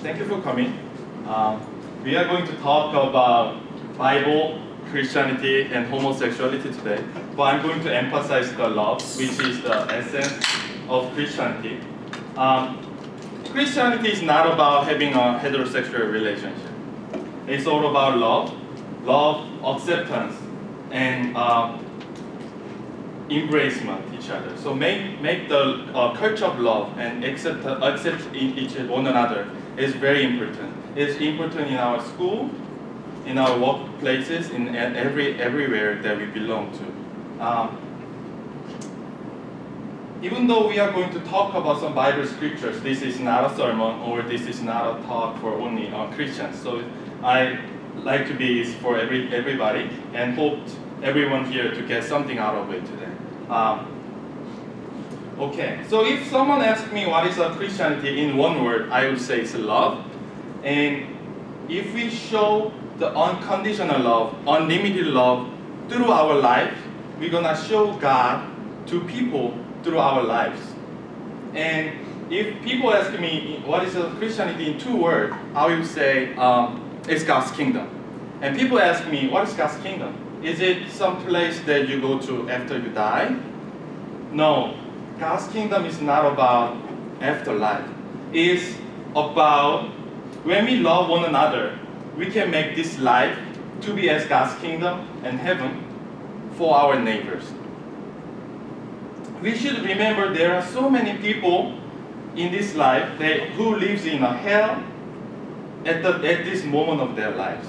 Thank you for coming. We are going to talk about Bible, Christianity, and homosexuality today. But I'm going to emphasize the love, which is the essence of Christianity. Christianity is not about having a heterosexual relationship. It's all about love, acceptance, and embracement each other. So make the culture of love and accept each one another is very important. It's important in our school, in our workplaces, in everywhere that we belong to. Even though we are going to talk about some Bible scriptures, this is not a sermon or this is not a talk for only Christians. So I like to be for everybody and hope everyone here to get something out of it today. Okay, so if someone asks me what is a Christianity in one word, I would say it's love. And if we show the unconditional love, unlimited love through our life, we're gonna show God to people through our lives. And if people ask me what is a Christianity in two words, I will say it's God's kingdom. And people ask me, what is God's kingdom? Is it some place that you go to after you die? No, God's kingdom is not about afterlife. It's about when we love one another, we can make this life to be as God's kingdom and heaven for our neighbors. We should remember there are so many people in this life who lives in a hell at this moment of their lives.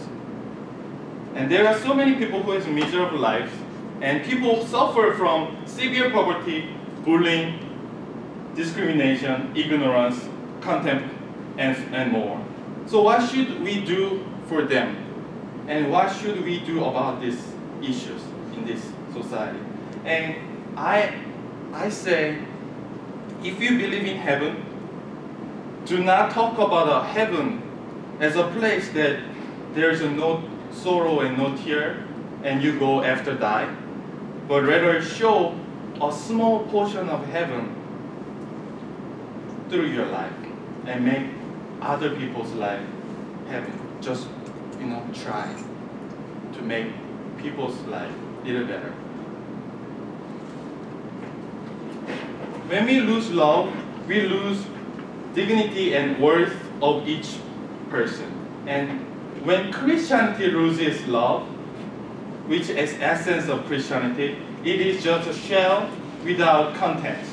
And there are so many people who have miserable lives, and people suffer from severe poverty, bullying, discrimination, ignorance, contempt, and more. So what should we do for them? And what should we do about these issues in this society? And I say, if you believe in heaven, do not talk about a heaven as a place that there is no sorrow and no tear, and you go after die, but rather show a small portion of heaven through your life and make other people's life heaven. Just try to make people's life a little better. When we lose love, we lose dignity and worth of each person. And when Christianity loses love, which is essence of Christianity, it is just a shell without content.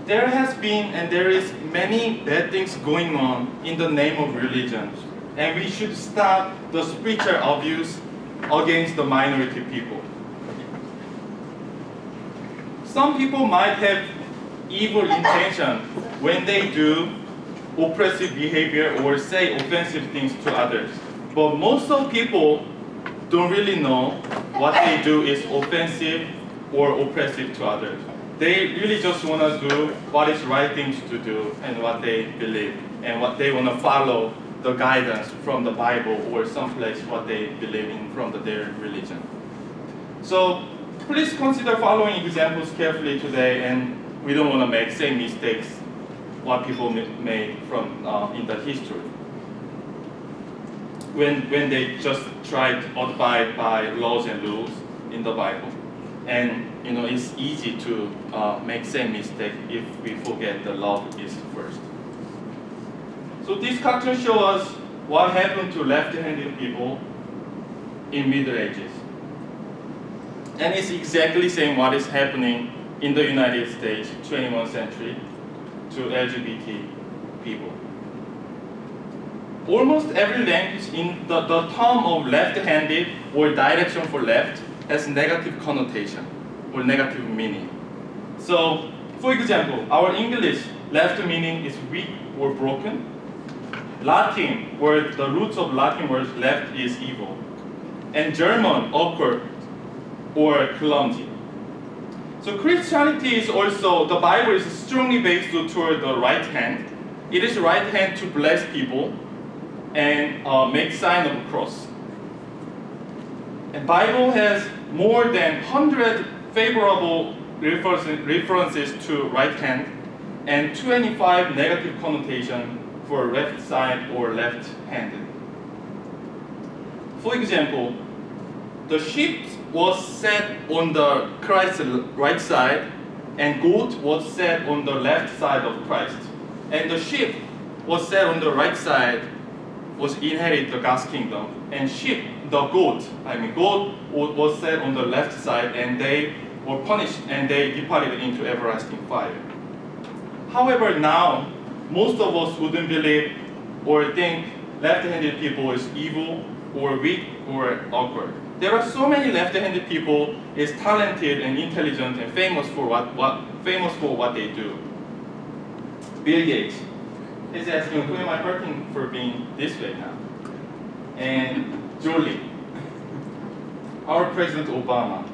There has been and there is many bad things going on in the name of religion, and we should stop the spiritual abuse against the minority people. Some people might have evil intention when they do oppressive behavior or say offensive things to others. But most of people don't really know what they do is offensive or oppressive to others. They really just want to do what is right things to do and what they believe and what they want to follow the guidance from the Bible or someplace what they believe in from their religion. So please consider following examples carefully today, and we don't want to make same mistakes what people made from in the history when they just tried to abide by laws and rules in the Bible. And it's easy to make same mistake if we forget the love is first. So this cartoon shows us what happened to left-handed people in Middle Ages. And it's exactly saying what is happening in the United States, 21st century, to LGBT people. Almost every language in the term of left-handed or direction for left has negative connotation or negative meaning. So, for example, our English left meaning is weak or broken. Latin, where the roots of Latin words left is evil. And German, awkward or clumsy. So Christianity is also, the Bible is strongly based toward the right hand. It is right hand to bless people and make sign of a cross. And Bible has more than 100 favorable references to right hand and 25 negative connotation for left side or left-handed. For example, the sheep was set on the Christ's right side, and goat was set on the left side of Christ. And the sheep was set on the right side, was inherit the God's kingdom, and goat was set on the left side, and they were punished and they departed into everlasting fire. However, now most of us wouldn't believe or think left-handed people is evil or weak or awkward. There are so many left-handed people is talented and intelligent and famous for what they do. Bill Gates is asking, who am I hurting for being this way now? And Jolie, our President Obama,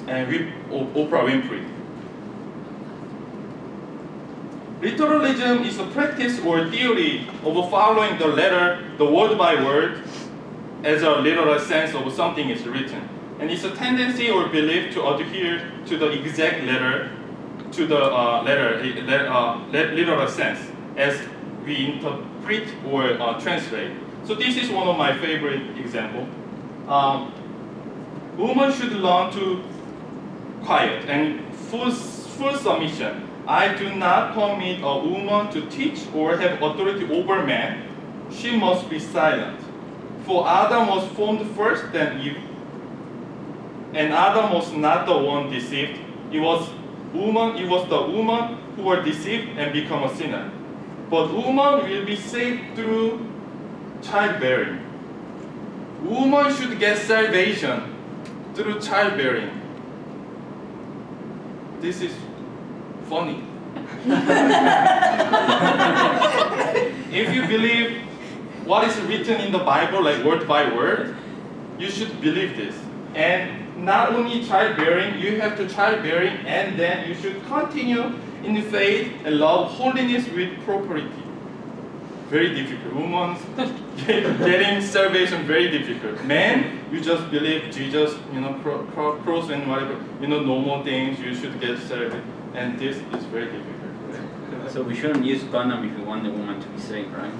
and Oprah Winfrey. Literalism is a practice or theory of following the letter, the word by word, as a literal sense of something is written. And it's a tendency or belief to adhere to the exact letter, to the literal sense, as we interpret or translate. So this is one of my favorite examples. Women should learn to quiet and full submission. I do not permit a woman to teach or have authority over man. She must be silent. For Adam was formed first, then Eve. And Adam was not the one deceived. It was the woman who were deceived and become a sinner. But woman will be saved through childbearing. Woman should get salvation through childbearing. This is funny. If you believe what is written in the Bible, like word by word, you should believe this. And not only childbearing, you have to childbearing, and then you should continue in the faith and love holiness with propriety. Very difficult. Women getting salvation very difficult. Men, you just believe Jesus, cross and whatever, normal things. You should get salvation, and this is very difficult. Right? So we shouldn't use condom if we want the woman to be saved, right?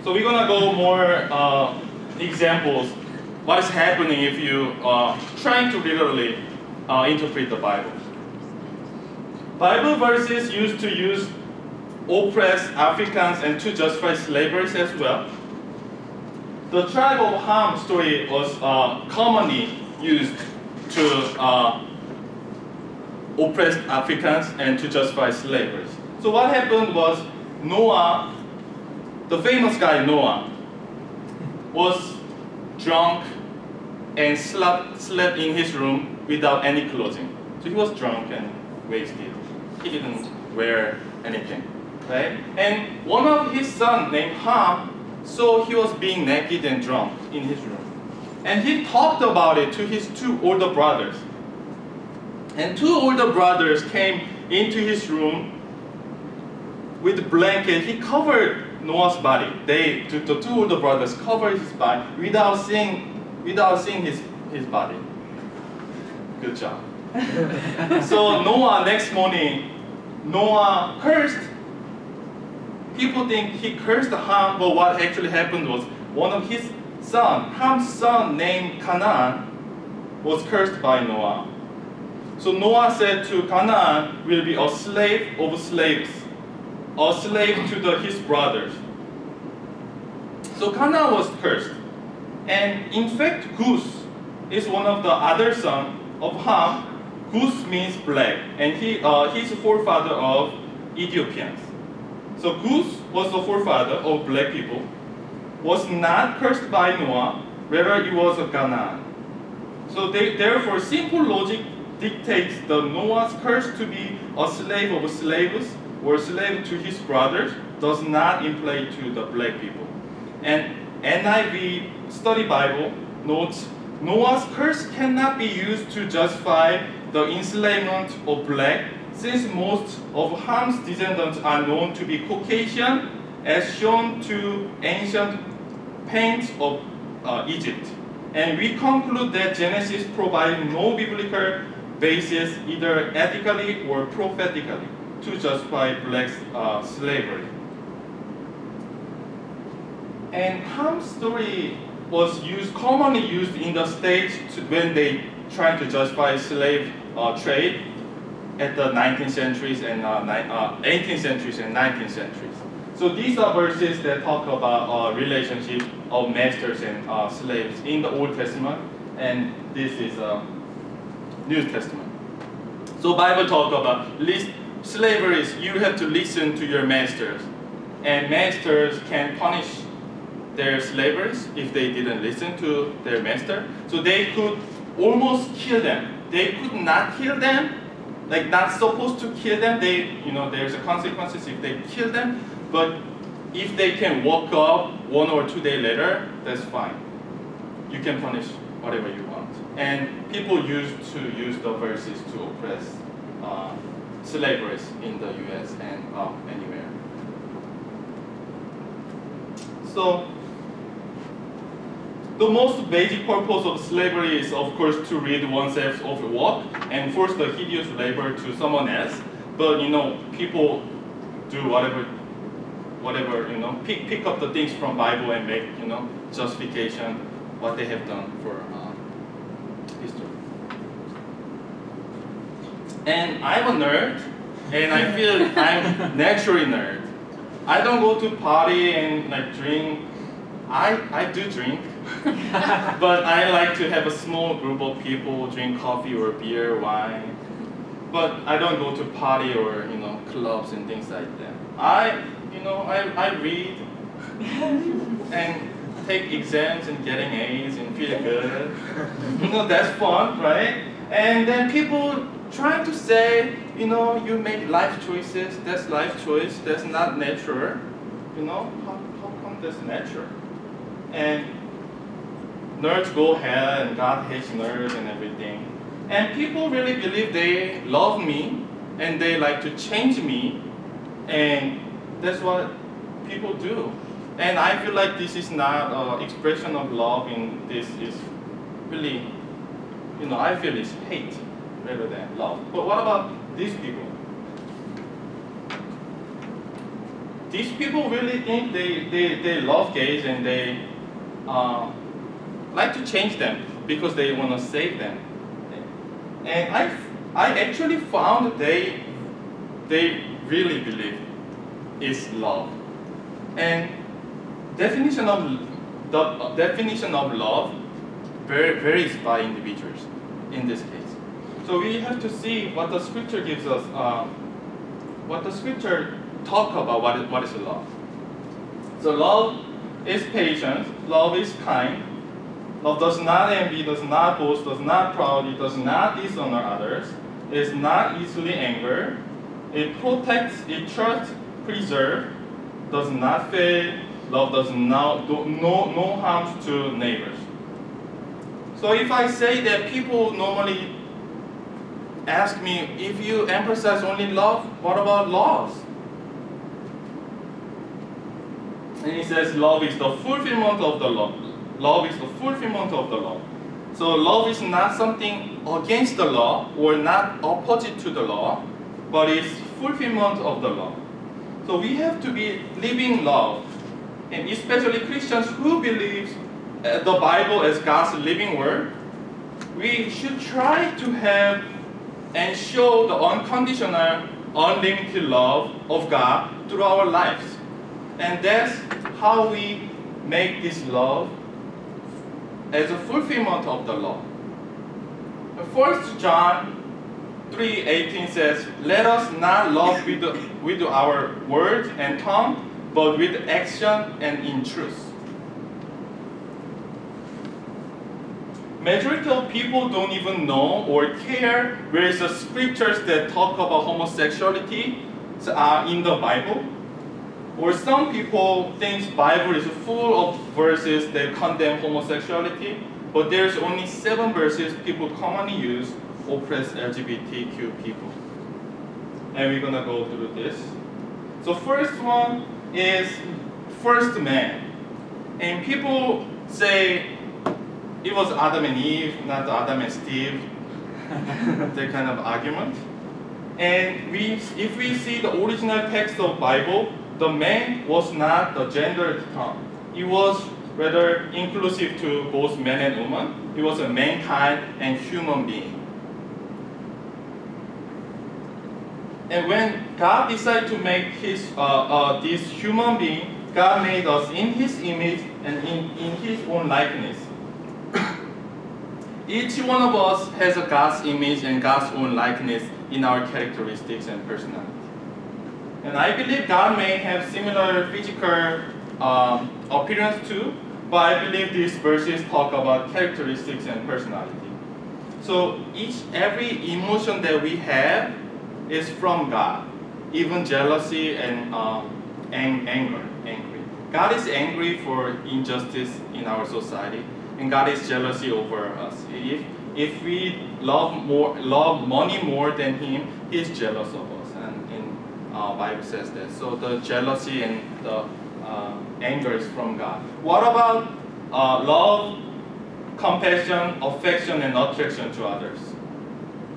So we're gonna go more examples. What is happening if you are trying to literally interpret the Bible? Bible verses used to use oppress Africans and to justify slavery as well. The tribe of Ham story was commonly used to oppress Africans and to justify slavery. So what happened was Noah, the famous guy Noah, was drunk and slept in his room without any clothing. So he was drunk and wasted. He didn't wear anything, right? And one of his sons named Ham saw he was being naked and drunk in his room. And he talked about it to his two older brothers. And two older brothers came into his room with a blanket. He covered Noah's body. The two older brothers covered his body without seeing his body. Good job. So Noah, next morning, Noah cursed. People think he cursed Ham, but what actually happened was one of his sons, Ham's son named Canaan, was cursed by Noah. So Noah said to Canaan will be a slave of slaves, a slave to his brothers. So Canaan was cursed. And in fact, Goose is one of the other sons of Ham. Goose means black, and he's a forefather of Ethiopians. So Goose was the forefather of black people, was not cursed by Noah, rather it was a Canaan. So therefore, simple logic dictates the Noah's curse to be a slave of slaves or slave to his brothers does not imply to the black people. And NIV Study Bible notes Noah's curse cannot be used to justify the enslavement of black, since most of Ham's descendants are known to be Caucasian, as shown to ancient paints of Egypt. And we conclude that Genesis provides no biblical basis, either ethically or prophetically, to justify black slavery. And Ham's story was commonly used in the States when they tried to justify slave trade at the 19th centuries and 18th centuries and 19th centuries. So these are verses that talk about relationship of masters and slaves in the Old Testament, and this is New Testament. So Bible talk about slavery is you have to listen to your masters, and masters can punish their slaves if they didn't listen to their master. So they could almost kill them. They could not kill them, like not supposed to kill them. There's a consequences if they kill them. But if they can walk up 1 or 2 days later, that's fine. You can punish whatever you want. And people used to use the verses to oppress slavery in the U.S. and anywhere. So the most basic purpose of slavery is, of course, to rid oneself of work and force the hideous labor to someone else. But people do whatever, pick up the things from Bible and make justification what they have done for history. And I'm a nerd, and I feel I'm naturally nerd. I don't go to party and drink. I do drink, but I like to have a small group of people drink coffee or beer, wine. But I don't go to party or clubs and things like that. I read and take exams and getting A's and feel good. That's fun, right? And then people trying to say, you make life choices. That's life choice. That's not natural. How come that's natural? And nerds go hell and God hates nerds and everything. And people really believe they love me and they like to change me, and that's what people do. And I feel like this is not an expression of love, and this is really, I feel it's hate rather than love. But what about these people? These people really think they love gays, and they like to change them because they want to save them. And I actually found they really believe it's love. And the definition of love varies by individuals in this case. So we have to see what the scripture gives us, what the scripture talk about what is love. So love is patient, love is kind, love does not envy, does not boast, does not proud, it does not dishonor others, it is not easily angered, it protects, it trusts, preserves, does not fail, love does not do no harm to neighbors. So if I say that people normally ask me, if you emphasize only love, what about laws? And he says love is the fulfillment of the law. Love is the fulfillment of the law. So love is not something against the law or not opposite to the law, but it's fulfillment of the law. So we have to be living love. And especially Christians who believe the Bible as God's living word, we should try to have and show the unconditional, unlimited love of God through our lives. And that's how we make this love as a fulfillment of the law. 1 John 3:18 says, let us not love with our words and tongue, but with action and in truth. Majority of people don't even know or care where is the scriptures that talk about homosexuality in the Bible. Or some people think Bible is full of verses that condemn homosexuality, but there's only 7 verses people commonly use oppress LGBTQ people. And we're gonna go through this. So first one is first man. And people say it was Adam and Eve, not Adam and Steve, that kind of argument. And if we see the original text of Bible, the man was not the gendered term. It was rather inclusive to both man and woman. It was a mankind and human being. And when God decided to make this human being, God made us in His image and in His own likeness. Each one of us has a God's image and God's own likeness in our characteristics and personality. And I believe God may have similar physical appearance too, but I believe these verses talk about characteristics and personality. So every emotion that we have is from God, even jealousy and anger. God is angry for injustice in our society, and God is jealousy over us. If we love money more than Him, He is jealous of us, and in Bible says that. So the jealousy and the anger is from God. What about love, compassion, affection, and attraction to others?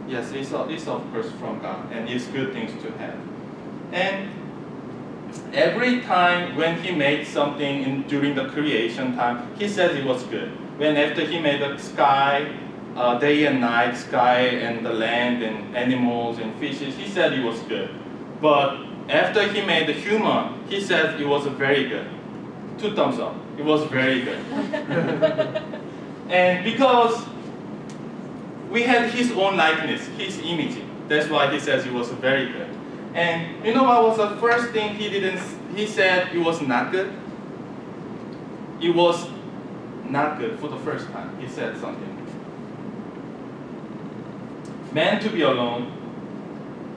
Yes, it's of course from God, and it's good things to have. And every time when He made something during the creation time, He said it was good. When after He made the sky, day and night, sky and the land and animals and fishes, He said it was good. But after He made the human, He said it was very good. 2 thumbs up. It was very good. And because we had His own likeness, His image, that's why He says it was very good. And you know what was the first thing He said it was not good? It was not good for the first time. He said something. Man to be alone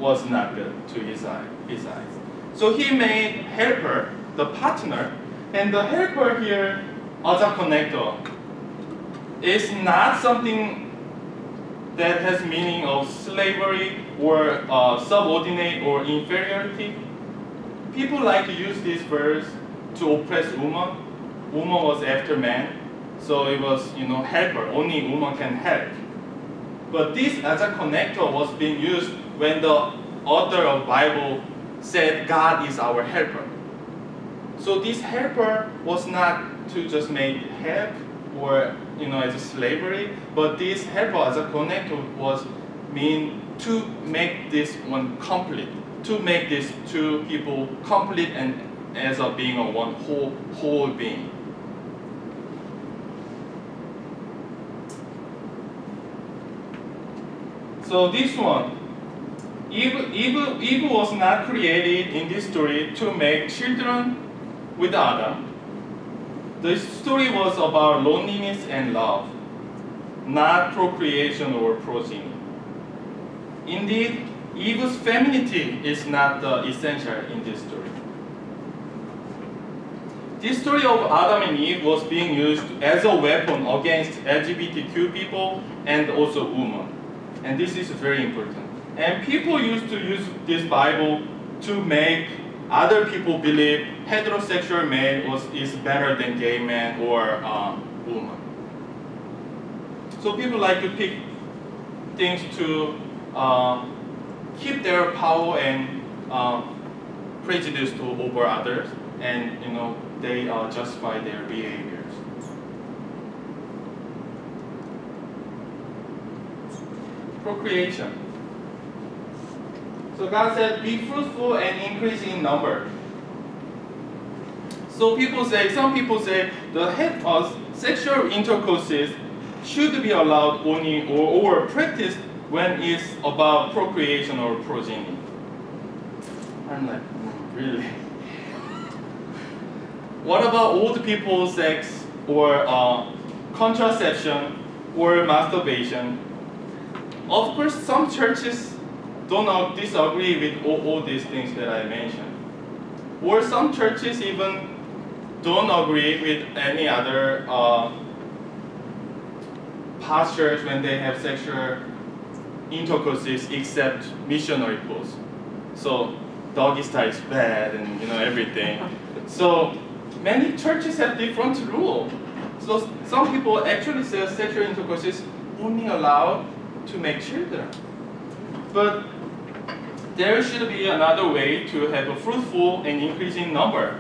was not good to his eyes. So He made helper, the partner, and the helper here as a connector is not something that has meaning of slavery or subordinate or inferiority. People like to use this verse to oppress woman. Woman was after man, so it was helper. Only woman can help. But this as a connector was being used when the author of Bible said God is our helper. So this helper was not to just make help or as a slavery, but this helper as a connector was mean to make this one complete, to make these two people complete and as a being of one whole being. So this one, Eve was not created in this story to make children with Adam. The story was about loneliness and love, not procreation or progeny. Indeed, Eve's femininity is not the essential in this story. This story of Adam and Eve was being used as a weapon against LGBTQ people and also women. And this is very important. And people used to use this Bible to make other people believe heterosexual man is better than gay man or woman. So people like to pick things to keep their power and prejudice over others, and they justify their behaviors. Procreation. So God said, be fruitful and increase in number. So some people say the sexual intercourses should be allowed only or practiced when it's about procreation or progeny. I'm like, really? What about old people's sex or contraception or masturbation? Of course, some churches don't disagree with all these things that I mentioned. Or some churches even don't agree with any other pastors when they have sexual intercourses except missionary pose. So doggy style is bad and everything. So many churches have different rules. So some people actually say sexual intercourse is only allowed to make children. But there should be another way to have a fruitful and increasing number.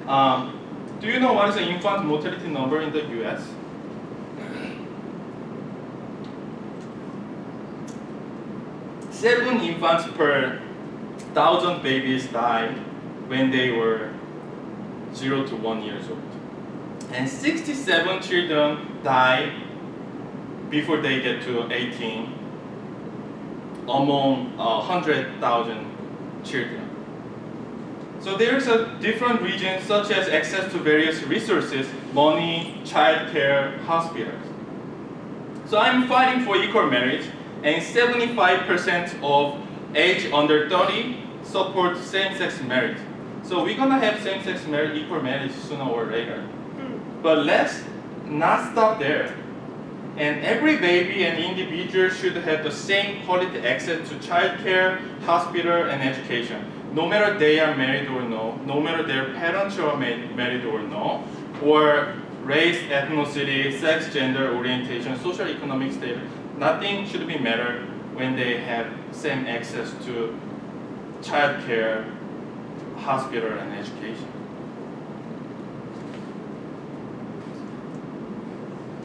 Do you know what is the infant mortality number in the US? 7 infants per 1,000 babies died when they were 0 to 1 years old. And 67 children die before they get to 18 among 100,000 children. So there's a different regions such as access to various resources, money, childcare, hospitals. So I'm fighting for equal marriage, and 75% of age under 30 support same-sex marriage. So we're gonna have same-sex marriage, equal marriage sooner or later. But let's not stop there. And every baby and individual should have the same quality access to childcare, hospital, and education. No matter they are married or no matter their parents are married or no, or race, ethnicity, sex, gender, orientation, social economic status, nothing should be matter when they have same access to childcare, hospital, and education.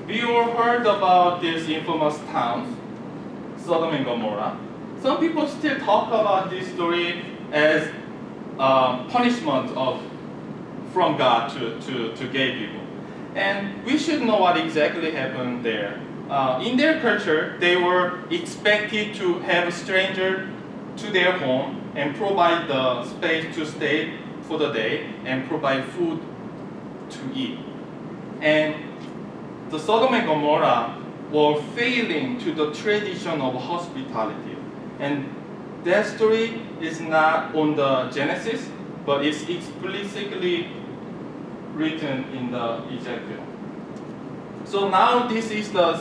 We all heard about these infamous towns, Sodom and Gomorrah. Some people still talk about this story as punishment from God to gay people. And we should know what exactly happened there. In their culture, they were expected to have a stranger to their home and provide the space to stay for the day and provide food to eat. And the Sodom and Gomorrah were failing to the tradition of hospitality. And that story is not on the Genesis, but it's explicitly written in the Ezekiel. So now this is the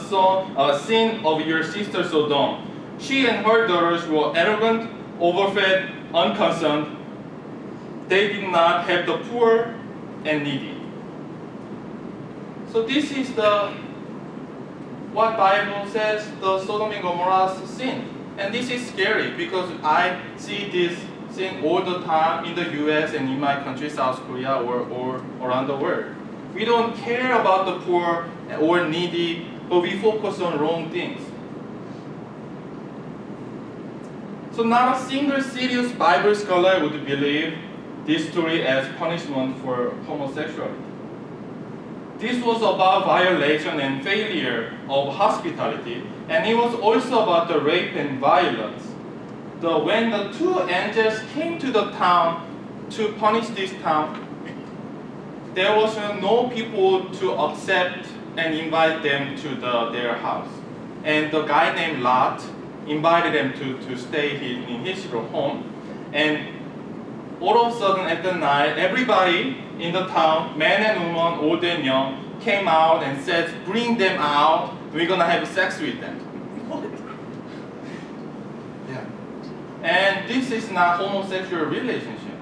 sin of your sister Sodom. She and her daughters were arrogant, overfed, unconcerned. They did not have the poor and needy. So this is what Bible says the Sodom and Gomorrah's sin. And this is scary because I see this sin all the time in the US and in my country, South Korea, or around the world. We don't care about the poor or needy, but we focus on wrong things. So not a single serious Bible scholar would believe this story as punishment for homosexuality. This was about violation and failure of hospitality, and it was also about the rape and violence. When the 2 angels came to the town to punish this town, there was no people to accept and invite them to their house. And the guy named Lot invited them to stay in his home. And all of a sudden at the night, everybody in the town, men and women, old and young, came out and said, bring them out, we're gonna have sex with them. Yeah. And this is not homosexual relationship.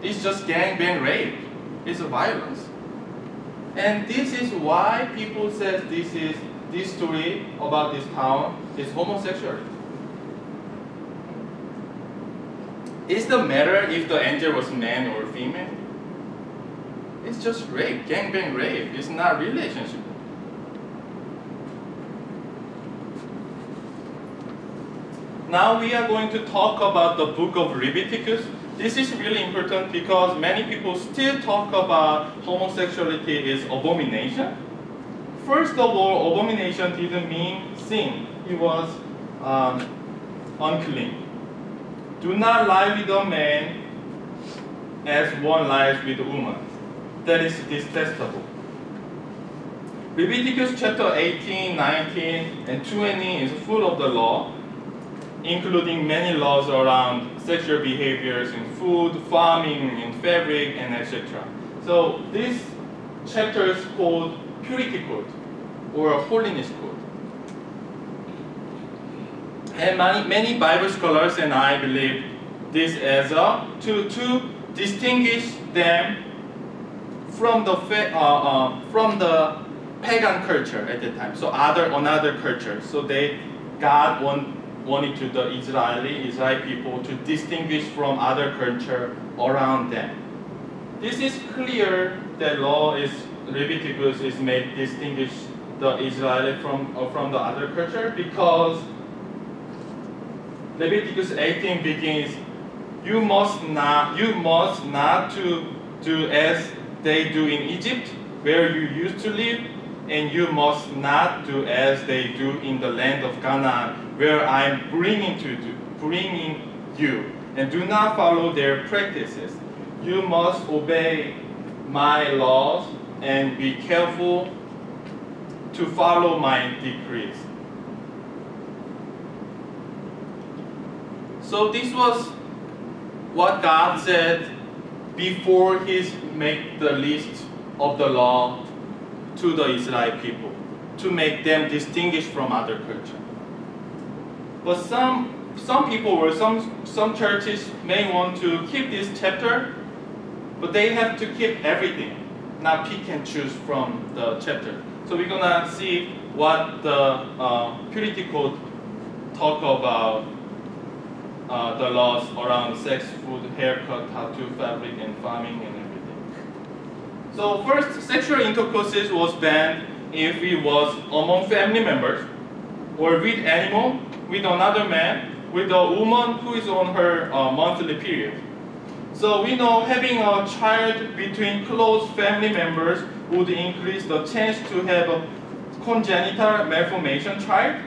It's just gangbang rape. It's a violence. And this is why people say this story about this town is homosexuality. Is the matter if the angel was man or female? It's just rape, gangbang rape. It's not relationship. Now we are going to talk about the book of Leviticus. This is really important because many people still talk about homosexuality is abomination. First of all, abomination didn't mean sin. It was unclean. Do not lie with a man as one lies with a woman. That is detestable. Leviticus chapter 18, 19, and 20 is full of the law, including many laws around sexual behaviors in food, farming, in fabric, and etc. So this chapter is called Purity Code or Holiness Code. And many Bible scholars and I believe this as to distinguish them from the pagan culture at the time. So another culture. So God wanted to the Israel people to distinguish from other culture around them. This is clear that Leviticus is made distinguish the Israeli from the other culture, because Leviticus 18 begins, you must not to do as they do in Egypt, where you used to live, and you must not do as they do in the land of Canaan, where I am bringing you, and do not follow their practices. You must obey my laws and be careful to follow my decrees. So this was what God said before He made the list of the law to the Israel people, to make them distinguished from other culture. But some people or some churches may want to keep this chapter, but they have to keep everything, not pick and choose from the chapter. So we're gonna see what the purity code talk about the laws around sex, food, haircut, tattoo, fabric, and farming, and everything. So first, sexual intercourse was banned if it was among family members, or with animal, with another man, with a woman who is on her monthly period. So we know having a child between close family members would increase the chance to have a congenital malformation child.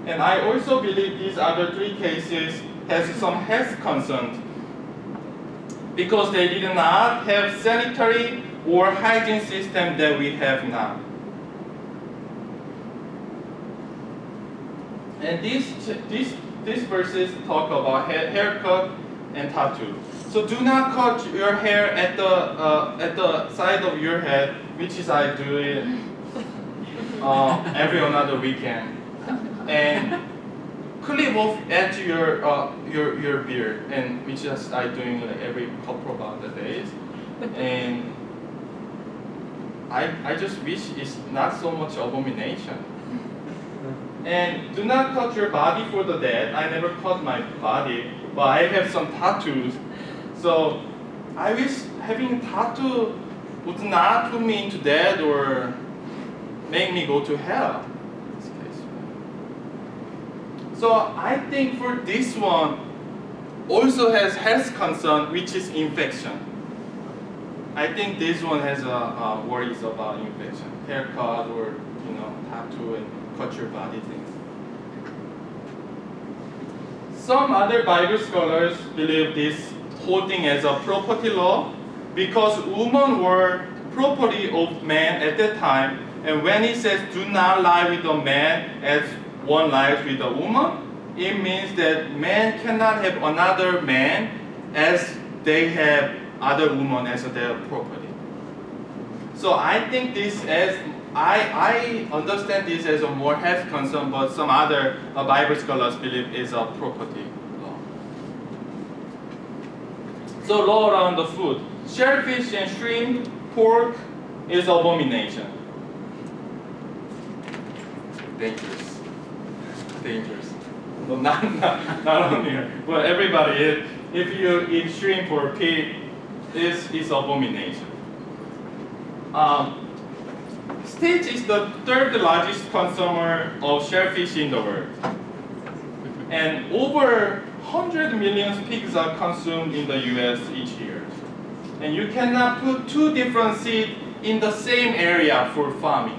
And I also believe these other three cases has some health concerns, because they did not have sanitary or hygiene system that we have now. And these verses talk about haircut and tattoo. So do not cut your hair at the side of your head, which is I do it every another weekend, and clip off at your beard, and which is I doing like every couple of other days, and I just wish it's not so much abomination. And do not cut your body for the dead. I never cut my body, but I have some tattoos. So I wish having a tattoo would not put me into death or make me go to hell. In this case. So I think for this one also has health concern, which is infection. I think this one has worries about infection, haircut or tattoo and cut your body things. Some other Bible scholars believe this whole thing as a property law, because women were property of man at that time, and when he says do not lie with a man as one lies with a woman, it means that man cannot have another man as they have other women as their property. So I think this as I understand this as a more health concern, but some other Bible scholars believe is a property law. So law around the food. Shellfish and shrimp, pork is abomination. Dangerous. Dangerous. No, not only here, but everybody. If you eat shrimp or pig, this is abomination. States is the third largest consumer of shellfish in the world. And over 100 million pigs are consumed in the US each year. And you cannot put two different seeds in the same area for farming.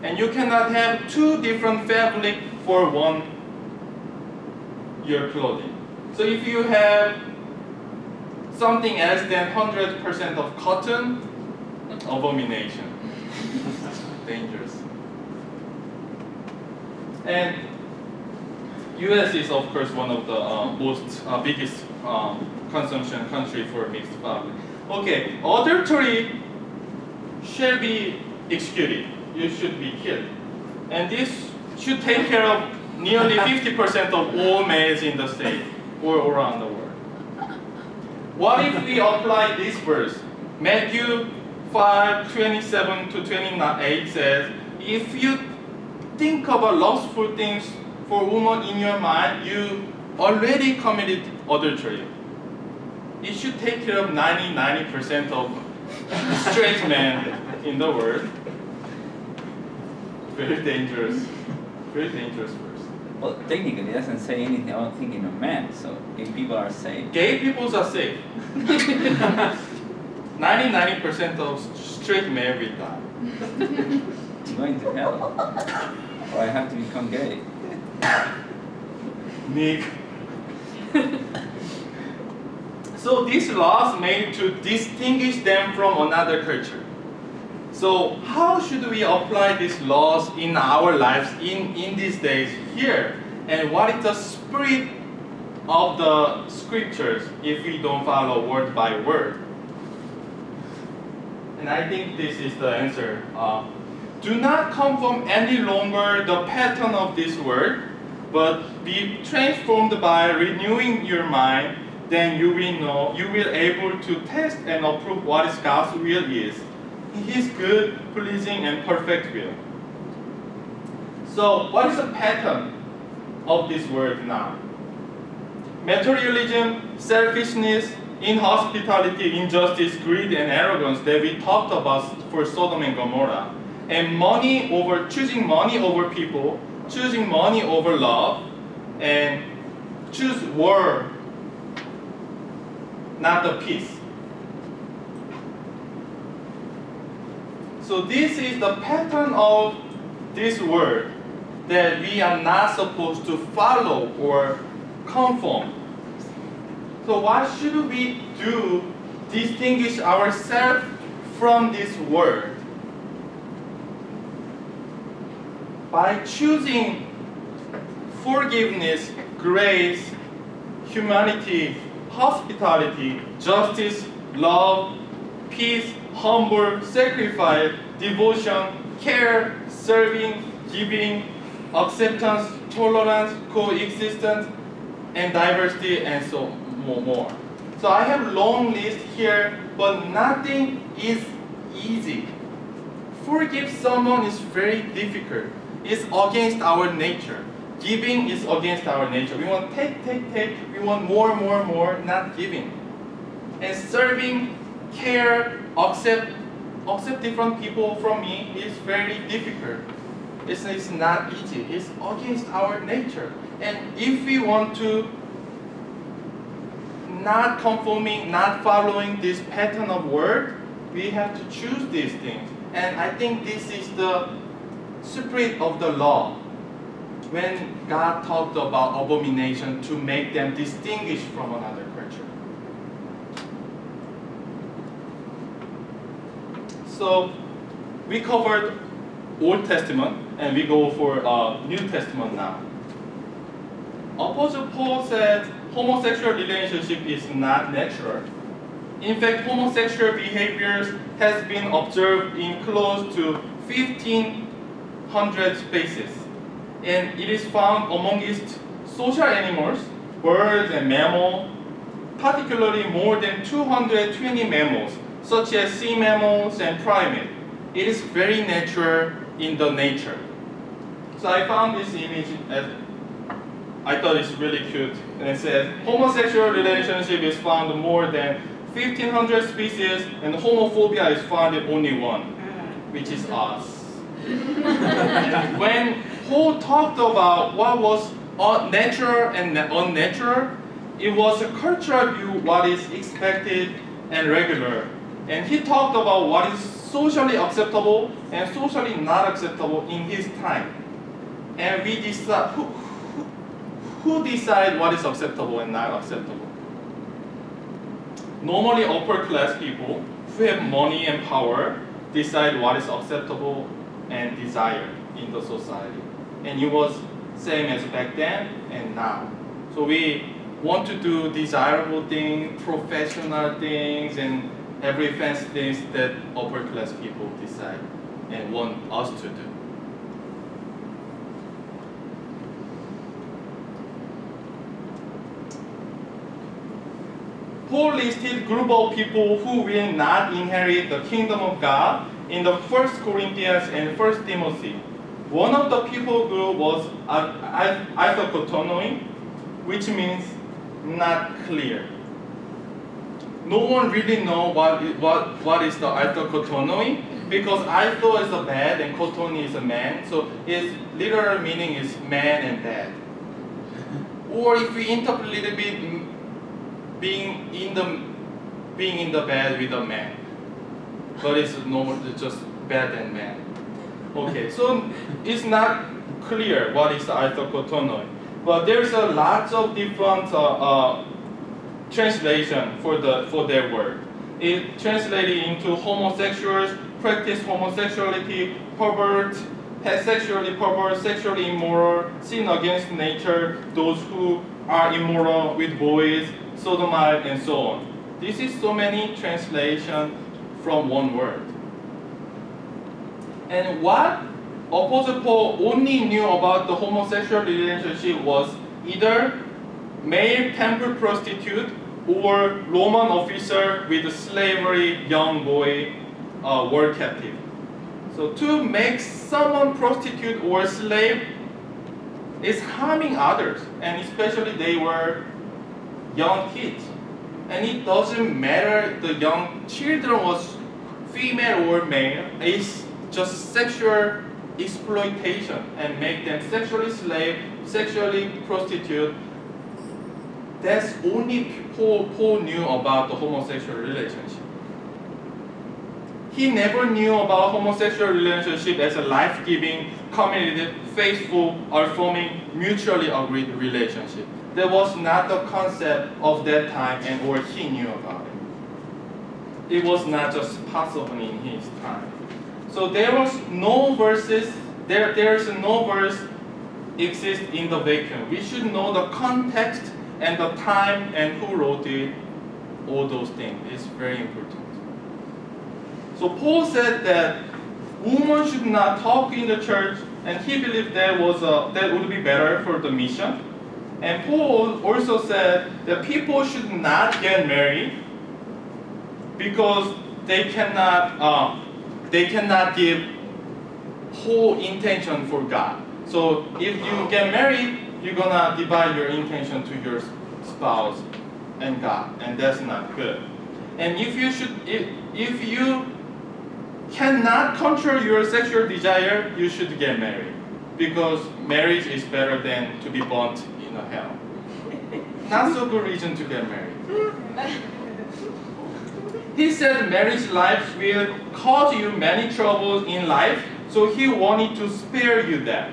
And you cannot have two different fabric for your clothing. So if you have something else than 100% of cotton, abomination. Dangerous. And US is of course one of the biggest consumption country for mixed fabric. Okay, adultery shall be executed. You should be killed. And this should take care of nearly 50% of all males in the state or around the world. What if we apply this verse, Matthew 5:27-28 says, if you think about lustful things for woman in your mind, you already committed adultery. It should take care of 90% of straight men in the world. Very dangerous. Very dangerous verse. Well, technically, it doesn't say anything about thinking of men, so gay people are safe. Gay people are safe. 90% of straight men will die. I'm going to hell. Or I have to become gay. Nick. So these laws made to distinguish them from another culture. So how should we apply these laws in our lives in these days here? And what is the spirit of the scriptures if we don't follow word by word? And I think this is the answer. Do not conform any longer the pattern of this word, but be transformed by renewing your mind. Then you will able to test and approve what is God's will is. His good, pleasing, and perfect will. So, what is the pattern of this word now? Materialism, selfishness, inhospitality, injustice, greed, and arrogance that we talked about for Sodom and Gomorrah. And choosing money over people, choosing money over love, and choose war, not the peace. So this is the pattern of this word that we are not supposed to follow or conform. So what should we do to distinguish ourselves from this word? By choosing forgiveness, grace, humanity, hospitality, justice, love, peace, humble, sacrifice, devotion, care, serving, giving, acceptance, tolerance, coexistence, and diversity, and so more. So I have a long list here, but nothing is easy. Forgive someone is very difficult. It's against our nature. Giving is against our nature. We want take. We want more, not giving. And serving, care, accept different people from me is very difficult. It's not easy. It's against our nature. And if we want to not conforming, not following this pattern of word, we have to choose these things. And I think this is the spirit of the law. When God talked about abomination to make them distinguished from another culture. So we covered Old Testament and we go for New Testament now. Apostle Paul said homosexual relationship is not natural. In fact, homosexual behaviors has been observed in close to 1,500 species. And it is found amongst social animals, birds and mammals, particularly more than 220 mammals, such as sea mammals and primates. It is very natural in the nature. So I found this image as I thought it's really cute. And it says, homosexual relationship is found more than 1,500 species, and homophobia is found in only one, which is us. And when Paul talked about what was natural and unnatural, it was a cultural view, what is expected and regular. And he talked about what is socially acceptable and socially not acceptable in his time. And we decide, who decide what is acceptable and not acceptable? Normally upper class people who have money and power decide what is acceptable and desired in the society. And it was same as back then and now. So we want to do desirable things, professional things, and every fancy things that upper class people decide and want us to do. Paul listed group of people who will not inherit the kingdom of God in the 1 Corinthians and 1 Timothy. One of the people group was isokotonoi, which means not clear. No one really know what is the isokotonoi, because iso is a bad and kotoni is a man, so its literal meaning is man and bad. Or if we interpret a little bit, being in the bed with a man, but it's normal, it's just bad and man. Okay, so it's not clear what is the isokotonoi, but there's a lots of different translation for their word. It translated into homosexuals, practice homosexuality, pervert, sexually pervert, sexually immoral, sin against nature, those who are immoral with boys, sodomite, and so on. This is so many translations from one word. And what Apostle Paul only knew about the homosexual relationship was either male temple prostitute or Roman officer with a slavery young boy war captive. So to make someone prostitute or slave is harming others, and especially they were young kids. And it doesn't matter the young children was female or male, it's just sexual exploitation and make them sexually slave, sexually prostitute. That's only Paul knew about the homosexual relationship. He never knew about homosexual relationship as a life-giving, committed, faithful, affirming, mutually agreed relationship. That was not the concept of that time, and or he knew about it. It was not just possible in his time. So there was no verses. There is no verse exist in the vacuum. We should know the context and the time and who wrote it. All those things is very important. So Paul said that women should not talk in the church, and he believed that would be better for the mission. And Paul also said that people should not get married because they cannot give whole intention for God. So if you get married, you're gonna divide your intention to your spouse and God, and that's not good. And if you cannot control your sexual desire, you should get married, because marriage is better than to be burnt in a hell. Not so good reason to get married. He said marriage life will cause you many troubles in life, so he wanted to spare you that.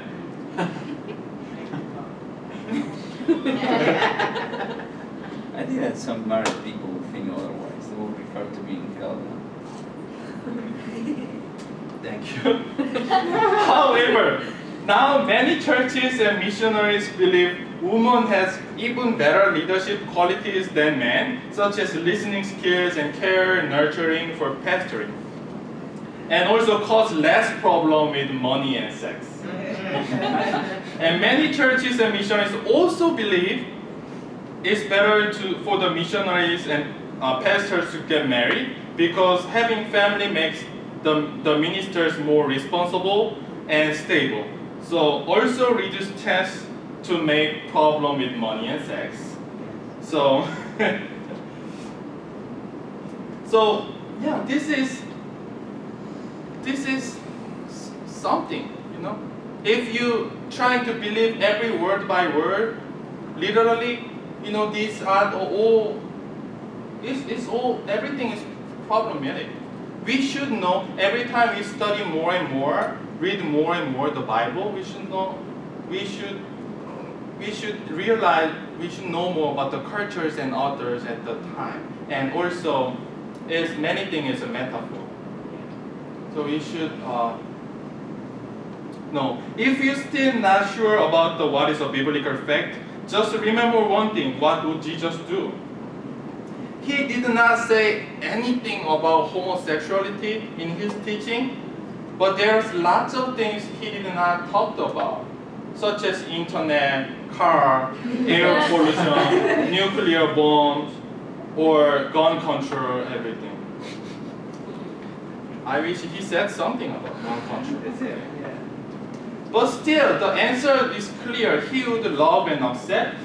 I think that some married people will think otherwise. They will prefer to be in hell. Thank you. However, now many churches and missionaries believe women has even better leadership qualities than men, such as listening skills and care, nurturing for pastoring, and also cause less problem with money and sex. And many churches and missionaries also believe it's better for the missionaries and pastors to get married, because having family makes the ministers more responsible and stable. So also reduce chance to make problem with money and sex. So, so yeah, this is something, you know. If you try to believe every word by word, literally, you know, these are all. Everything is problematic. We should know every time we study more and more, read more and more the Bible. We should know. We should realize. We should know more about the cultures and authors at the time, and also, many things is a metaphor. So we should know. If you're still not sure about what is a biblical fact, just remember one thing: what would Jesus do? He did not say anything about homosexuality in his teaching, but there's lots of things he did not talk about, such as internet, car, air pollution, nuclear bombs, or gun control, everything. I wish he said something about gun control. That's it, yeah. But still, the answer is clear. He would love and accept.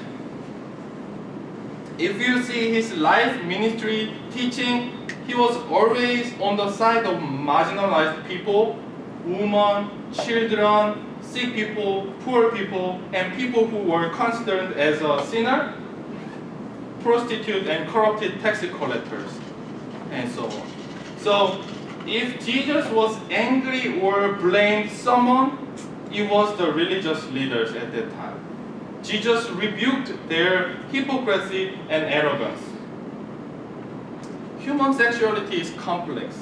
If you see his life, ministry, teaching, he was always on the side of marginalized people, women, children, sick people, poor people, and people who were considered as a sinner, prostitute, and corrupted tax collectors, and so on. So, if Jesus was angry or blamed someone, it was the religious leaders at that time. Jesus rebuked their hypocrisy and arrogance. Human sexuality is complex.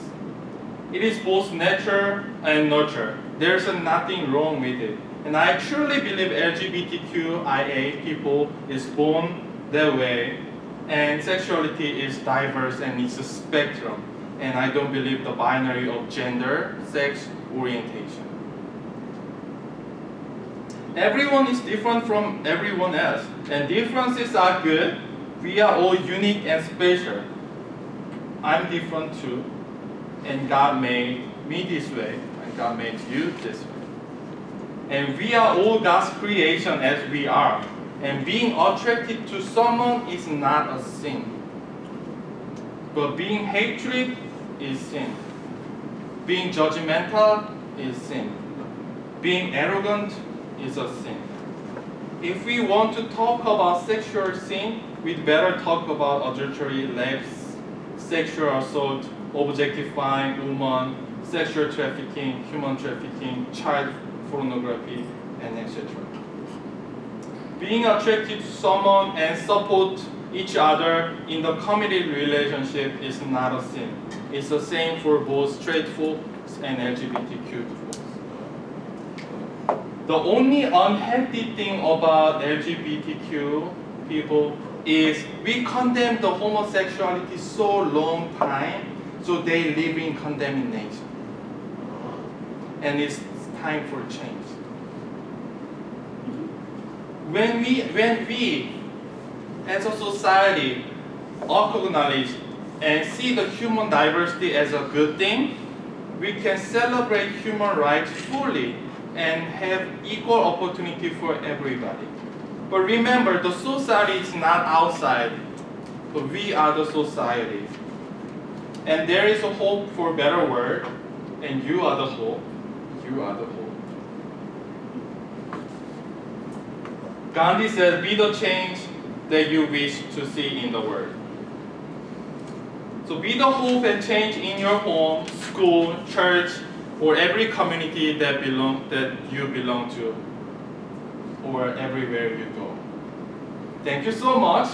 It is both nature and nurture. There's nothing wrong with it. And I truly believe LGBTQIA people is born that way, and sexuality is diverse and it's a spectrum. And I don't believe the binary of gender, sex, orientation. Everyone is different from everyone else, and differences are good. We are all unique and special. I'm different too, and God made me this way, and God made you this way. And we are all God's creation as we are, and being attracted to someone is not a sin. But being hatred is sin. Being judgmental is sin. Being arrogant is a sin. If we want to talk about sexual sin, we'd better talk about adultery, rape, sexual assault, objectifying women, sexual trafficking, human trafficking, child pornography, and etc. Being attracted to someone and support each other in the committed relationship is not a sin. It's the same for both straight folks and LGBTQ folks. The only unhealthy thing about LGBTQ people is we condemn the homosexuality so long time, so they live in condemnation. And it's time for change. When we as a society acknowledge and see the human diversity as a good thing, we can celebrate human rights fully and have equal opportunity for everybody. But remember, the society is not outside, but we are the society. And there is a hope for a better world, and you are the hope. You are the hope. Gandhi said, be the change that you wish to see in the world. So be the hope and change in your home, school, church, or every community that you belong to, or everywhere you go. Thank you so much.